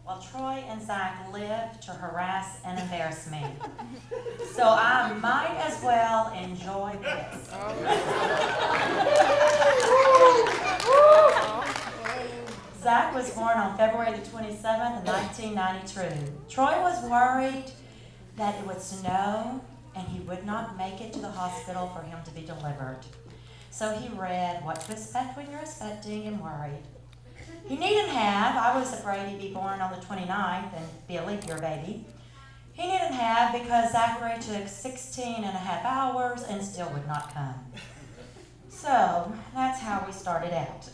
Well, Troy and Zach live to harass and embarrass me. So I might as well enjoy this. Zach was born on February the 27th, 1992. Troy was worried that it would snow and he would not make it to the hospital for him to be delivered. So he read What to Expect When You're Expecting and worried. He needn't have. I was afraid he'd be born on the 29th and be a leap year baby. He needn't have because Zachary took 16 and a half hours and still would not come. So that's how we started out.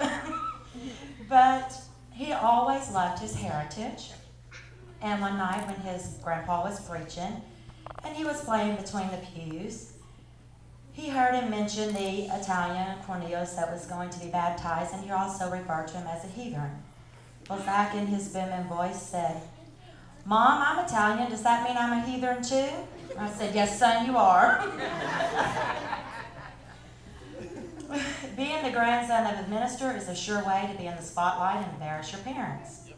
But he always loved his heritage. And one night when his grandpa was preaching and he was playing between the pews, he heard him mention the Italian Cornelius that was going to be baptized, and he also referred to him as a heathen. Well, Zach, in his booming voice, said, "Mom, I'm Italian. Does that mean I'm a heathen too?" I said, "Yes, son, you are." Being the grandson of a minister is a sure way to be in the spotlight and embarrass your parents.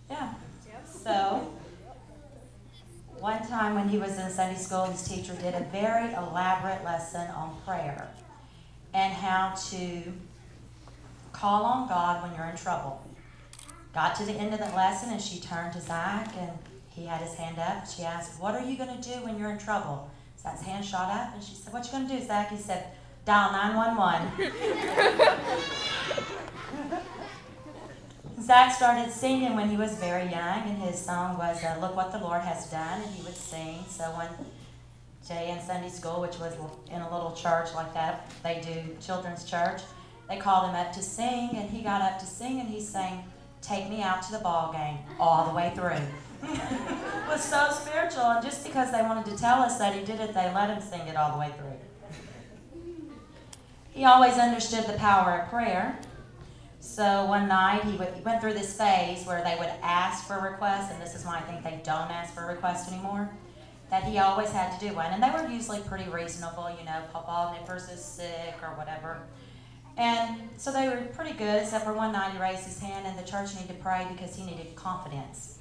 Yeah. So, one time when he was in Sunday school, his teacher did a very elaborate lesson on prayer and how to call on God when you're in trouble. Got to the end of the lesson and she turned to Zach and he had his hand up. She asked, "What are you going to do when you're in trouble?" Zach's hand shot up and she said, "What you going to do, Zach?" He said, "Dial 911. Zach started singing when he was very young, and his song was Look What the Lord Has Done, and he would sing. So one day in Sunday school, which was in a little church like that, they do children's church, they called him up to sing, and he got up to sing, and he sang, "Take Me Out to the Ball Game," all the way through. It was so spiritual, and just because they wanted to tell us that he did it, they let him sing it all the way through. He always understood the power of prayer. So one night he went through this phase where they would ask for requests, and this is why I think they don't ask for requests anymore, that he always had to do one. And they were usually pretty reasonable, you know, Papa Nippers is sick or whatever. And so they were pretty good, except for one night he raised his hand and the church needed to pray because he needed confidence.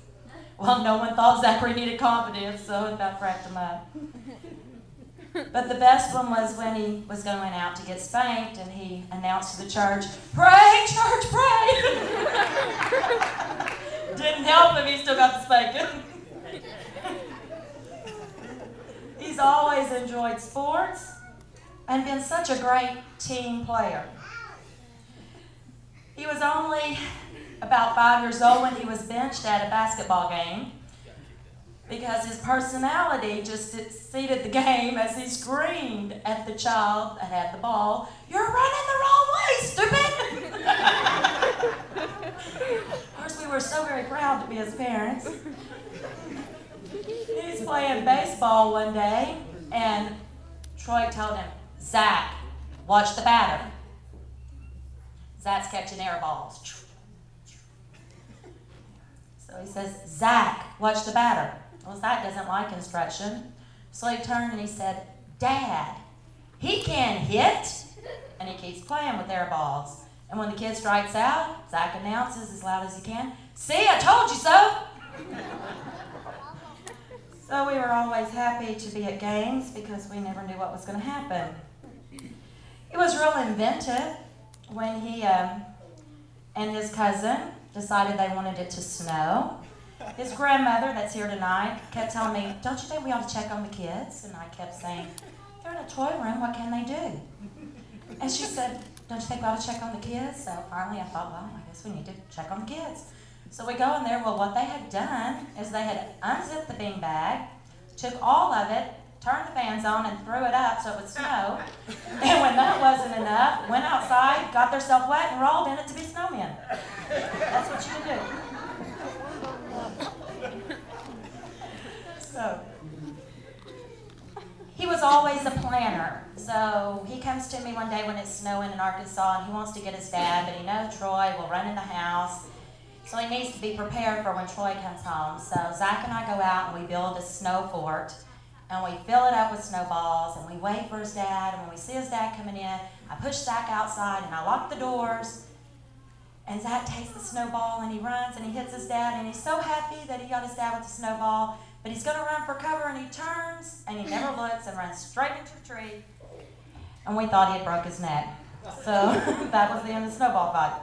Well, no one thought Zachary needed confidence, so it about cracked him up. But the best one was when he was going out to get spanked and he announced to the church, "Pray, church, pray!" Didn't help him, he still got the spanking. He's always enjoyed sports and been such a great team player. He was only about 5 years old when he was benched at a basketball game, because his personality just exceeded the game as he screamed at the child that had the ball, "You're running the wrong way, stupid!" Of course, we were so very proud to be his parents. He was playing baseball one day, and Troy told him, "Zach, watch the batter." Zach's catching air balls. So he says, "Zach, watch the batter." Well, Zach doesn't like instruction, so he turned and he said, "Dad, he can't hit." And he keeps playing with air balls. And when the kid strikes out, Zach announces as loud as he can, "See, I told you so." So we were always happy to be at games because we never knew what was going to happen. It was real inventive when he and his cousin decided they wanted it to snow. His grandmother, that's here tonight, kept telling me, "Don't you think we ought to check on the kids?" And I kept saying, "They're in a toy room, what can they do?" And she said, "Don't you think we ought to check on the kids?" So finally I thought, well, I guess we need to check on the kids. So we go in there. Well, what they had done is they had unzipped the bean bag, took all of it, turned the fans on, and threw it up so it would snow. And when that wasn't enough, went outside, got themselves wet, and rolled in it to be snowmen. That's what you do. So, he was always a planner. So he comes to me one day when it's snowing in Arkansas and he wants to get his dad, but he knows Troy will run in the house. So he needs to be prepared for when Troy comes home. So Zach and I go out and we build a snow fort and we fill it up with snowballs and we wait for his dad. And when we see his dad coming in, I push Zach outside and I lock the doors. And Zach takes the snowball and he runs and he hits his dad, and he's so happy that he got his dad with the snowball, but he's going to run for cover, and he turns and he never looks and runs straight into a tree. And we thought he had broke his neck. So that was the end of the snowball fight.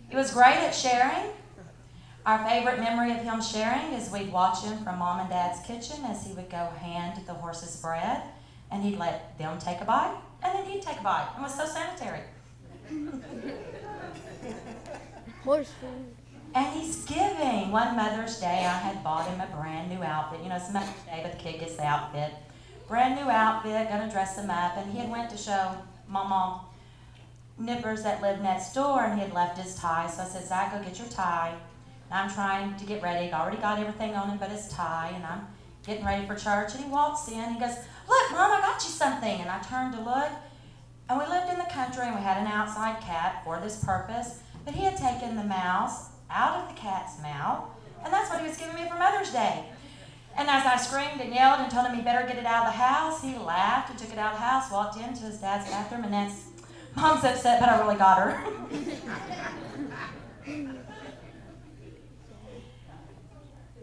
He was great at sharing. Our favorite memory of him sharing is we'd watch him from Mom and Dad's kitchen as he would go hand the horses bread, and he'd let them take a bite, and then he'd take a bite. It was so sanitary. Horse food. And he's giving. One Mother's Day, I had bought him a brand new outfit. You know, it's Mother's Day, but the kid gets the outfit. Brand new outfit, gonna dress him up, and he had went to show Mama Nippers that lived next door, and he had left his tie. So I said, Zach, go get your tie. And I'm trying to get ready. He'd already got everything on him but his tie, and I'm getting ready for church. And he walks in, he goes, look, Mom, I got you something. And I turned to look, and we lived in the country, and we had an outside cat for this purpose. But he had taken the mouse out of the cat's mouth, and that's what he was giving me for Mother's Day. And as I screamed and yelled and told him he better get it out of the house, he laughed and took it out of the house, walked into his dad's bathroom, and that's, Mom's upset, but I really got her.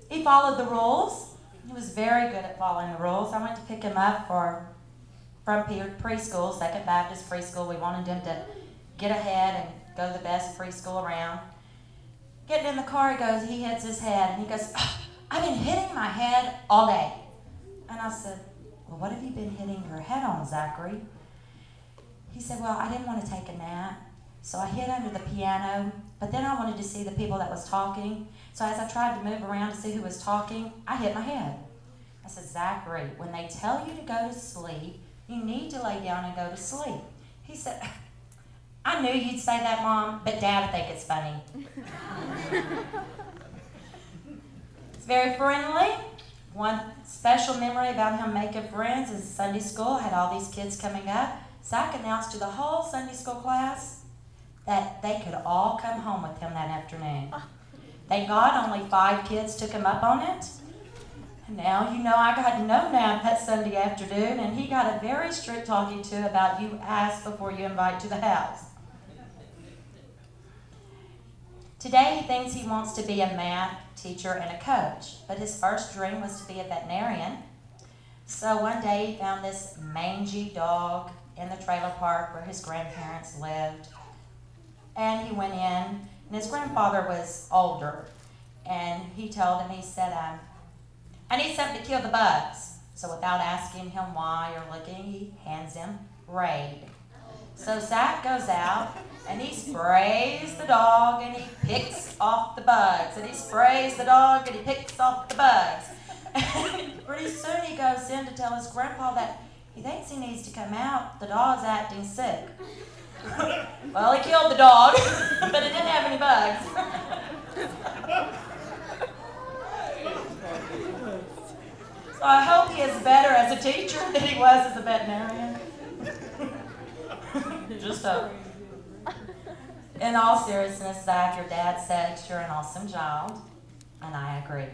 He followed the rules. He was very good at following the rules. I went to pick him up from preschool, Second Baptist preschool. We wanted him to get ahead and go the best preschool around. Getting in the car, he hits his head, and he goes, oh, I've been hitting my head all day. And I said, well, what have you been hitting your head on, Zachary? He said, well, I didn't want to take a nap, so I hid under the piano, but then I wanted to see the people that was talking. So as I tried to move around to see who was talking, I hit my head. I said, Zachary, when they tell you to go to sleep, you need to lay down and go to sleep. He said, I knew you'd say that, Mom, but Dad would think it's funny. It's very friendly. One special memory about him making friends is Sunday school. Had all these kids coming up. Zach announced to the whole Sunday school class that they could all come home with him that afternoon. Thank God only 5 kids took him up on it. And now you know I got no nap that Sunday afternoon, and he got a very strict talking to about you ask before you invite to the house. Today he thinks he wants to be a math teacher and a coach, but his first dream was to be a veterinarian. So one day he found this mangy dog in the trailer park where his grandparents lived. And he went in, and his grandfather was older, and he told him, he said, I need something to kill the bugs. So without asking him why or looking, he hands him Raid. So Zach goes out, and he sprays the dog, and he picks off the bugs. And he sprays the dog, and he picks off the bugs. And pretty soon he goes in to tell his grandpa that he thinks he needs to come out. The dog's acting sick. Well, he killed the dog, but it didn't have any bugs. So I hope he is better as a teacher than he was as a veterinarian. Just hope. In all seriousness, Zach, your dad said you're an awesome child, and I agree.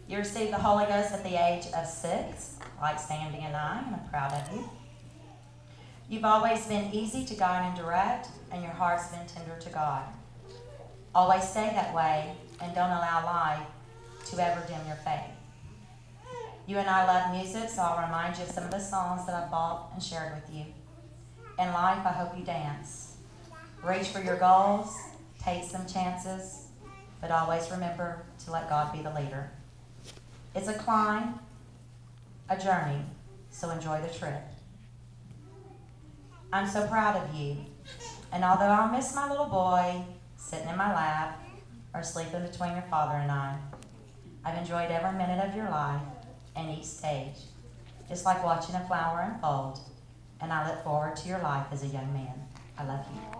You received the Holy Ghost at the age of 6, like Sandy and I'm proud of you. You've always been easy to guide and direct, and your heart's been tender to God. Always stay that way, and don't allow life to ever dim your faith. You and I love music, so I'll remind you of some of the songs that I've bought and shared with you. In life, I hope you dance. Reach for your goals, take some chances, but always remember to let God be the leader. It's a climb, a journey, so enjoy the trip. I'm so proud of you, and although I'll miss my little boy sitting in my lap or sleeping between your father and I've enjoyed every minute of your life and each stage, just like watching a flower unfold, and I look forward to your life as a young man. I love you.